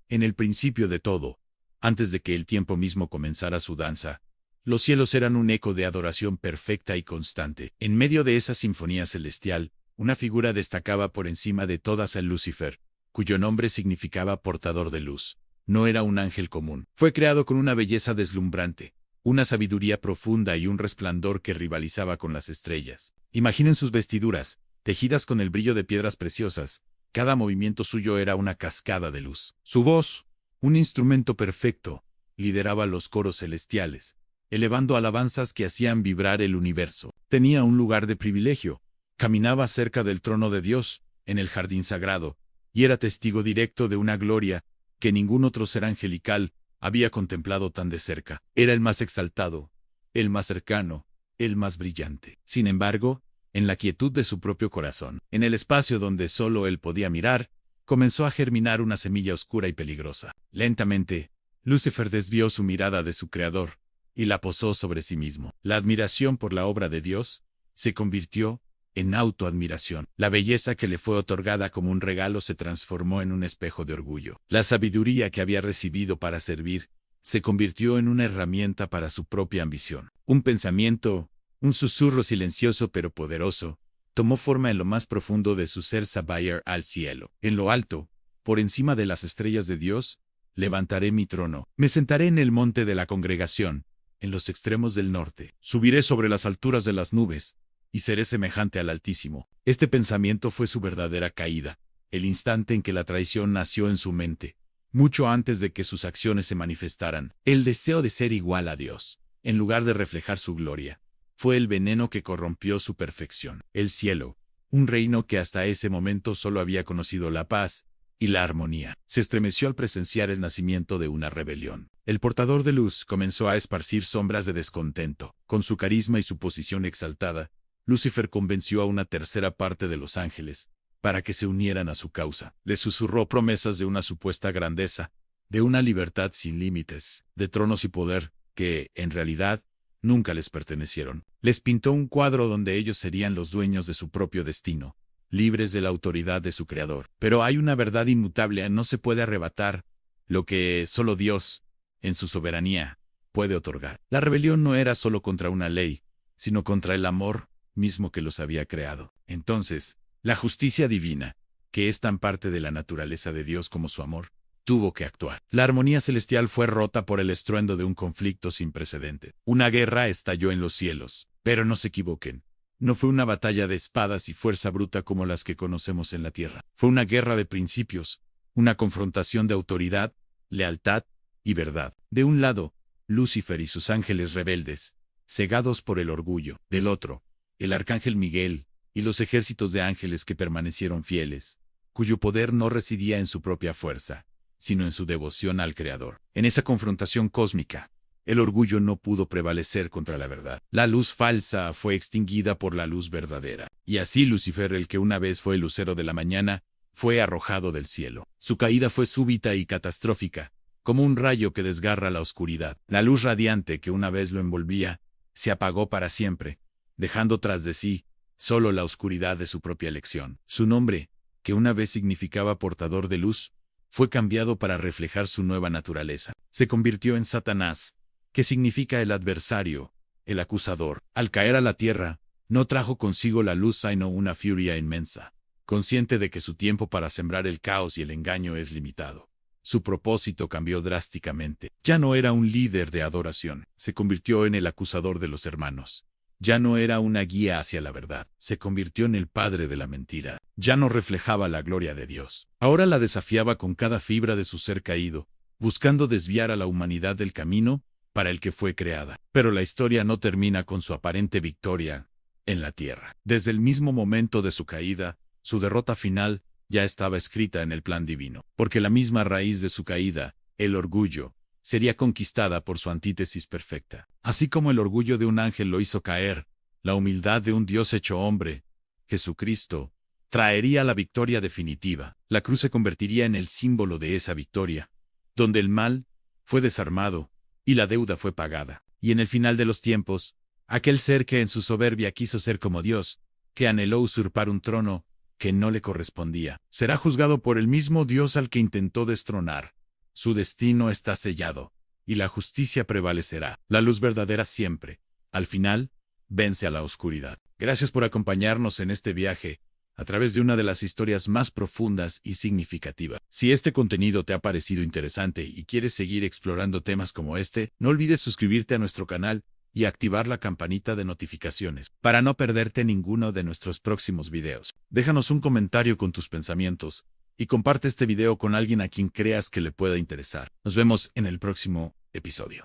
En el principio de todo, antes de que el tiempo mismo comenzara su danza, los cielos eran un eco de adoración perfecta y constante. En medio de esa sinfonía celestial, una figura destacaba por encima de todas a Lucifer, cuyo nombre significaba portador de luz. No era un ángel común. Fue creado con una belleza deslumbrante, una sabiduría profunda y un resplandor que rivalizaba con las estrellas. Imaginen sus vestiduras, tejidas con el brillo de piedras preciosas. Cada movimiento suyo era una cascada de luz. Su voz, un instrumento perfecto, lideraba los coros celestiales, elevando alabanzas que hacían vibrar el universo. Tenía un lugar de privilegio. Caminaba cerca del trono de Dios, en el jardín sagrado, y era testigo directo de una gloria que ningún otro ser angelical había contemplado tan de cerca. Era el más exaltado, el más cercano, el más brillante. Sin embargo, en la quietud de su propio corazón, en el espacio donde solo él podía mirar, comenzó a germinar una semilla oscura y peligrosa. Lentamente, Lucifer desvió su mirada de su creador y la posó sobre sí mismo. La admiración por la obra de Dios se convirtió en autoadmiración. La belleza que le fue otorgada como un regalo se transformó en un espejo de orgullo. La sabiduría que había recibido para servir se convirtió en una herramienta para su propia ambición. Un pensamiento, un susurro silencioso pero poderoso, tomó forma en lo más profundo de su ser Sabayer al cielo. En lo alto, por encima de las estrellas de Dios, levantaré mi trono. Me sentaré en el monte de la congregación, en los extremos del norte. Subiré sobre las alturas de las nubes, y seré semejante al Altísimo. Este pensamiento fue su verdadera caída, el instante en que la traición nació en su mente, mucho antes de que sus acciones se manifestaran. El deseo de ser igual a Dios, en lugar de reflejar su gloria, fue el veneno que corrompió su perfección. El cielo, un reino que hasta ese momento solo había conocido la paz y la armonía, se estremeció al presenciar el nacimiento de una rebelión. El portador de luz comenzó a esparcir sombras de descontento. Con su carisma y su posición exaltada, Lucifer convenció a una tercera parte de los ángeles para que se unieran a su causa. Les susurró promesas de una supuesta grandeza, de una libertad sin límites, de tronos y poder que, en realidad, nunca les pertenecieron. Les pintó un cuadro donde ellos serían los dueños de su propio destino, libres de la autoridad de su creador. Pero hay una verdad inmutable, no se puede arrebatar lo que solo Dios, en su soberanía, puede otorgar. La rebelión no era solo contra una ley, sino contra el amor mismo que los había creado. Entonces, la justicia divina, que es tan parte de la naturaleza de Dios como su amor, tuvo que actuar. La armonía celestial fue rota por el estruendo de un conflicto sin precedente. Una guerra estalló en los cielos, pero no se equivoquen. No fue una batalla de espadas y fuerza bruta como las que conocemos en la tierra. Fue una guerra de principios, una confrontación de autoridad, lealtad y verdad. De un lado, Lucifer y sus ángeles rebeldes, cegados por el orgullo. Del otro, el arcángel Miguel y los ejércitos de ángeles que permanecieron fieles, cuyo poder no residía en su propia fuerza, sino en su devoción al Creador. En esa confrontación cósmica, el orgullo no pudo prevalecer contra la verdad. La luz falsa fue extinguida por la luz verdadera. Y así Lucifer, el que una vez fue el lucero de la mañana, fue arrojado del cielo. Su caída fue súbita y catastrófica, como un rayo que desgarra la oscuridad. La luz radiante que una vez lo envolvía, se apagó para siempre, dejando tras de sí solo la oscuridad de su propia elección. Su nombre, que una vez significaba portador de luz, fue cambiado para reflejar su nueva naturaleza. Se convirtió en Satanás, que significa el adversario, el acusador. Al caer a la tierra, no trajo consigo la luz sino una furia inmensa. Consciente de que su tiempo para sembrar el caos y el engaño es limitado, su propósito cambió drásticamente. Ya no era un líder de adoración, se convirtió en el acusador de los hermanos. Ya no era una guía hacia la verdad, se convirtió en el padre de la mentira. Ya no reflejaba la gloria de Dios. Ahora la desafiaba con cada fibra de su ser caído, buscando desviar a la humanidad del camino para el que fue creada. Pero la historia no termina con su aparente victoria en la tierra. Desde el mismo momento de su caída, su derrota final ya estaba escrita en el plan divino, porque la misma raíz de su caída, el orgullo, sería conquistada por su antítesis perfecta. Así como el orgullo de un ángel lo hizo caer, la humildad de un Dios hecho hombre, Jesucristo, traería la victoria definitiva. La cruz se convertiría en el símbolo de esa victoria, donde el mal fue desarmado y la deuda fue pagada. Y en el final de los tiempos, aquel ser que en su soberbia quiso ser como Dios, que anheló usurpar un trono que no le correspondía, será juzgado por el mismo Dios al que intentó destronar. Su destino está sellado, y la justicia prevalecerá. La luz verdadera siempre, al final, vence a la oscuridad. Gracias por acompañarnos en este viaje a través de una de las historias más profundas y significativas. Si este contenido te ha parecido interesante y quieres seguir explorando temas como este, no olvides suscribirte a nuestro canal y activar la campanita de notificaciones para no perderte ninguno de nuestros próximos videos. Déjanos un comentario con tus pensamientos y comparte este video con alguien a quien creas que le pueda interesar. Nos vemos en el próximo episodio.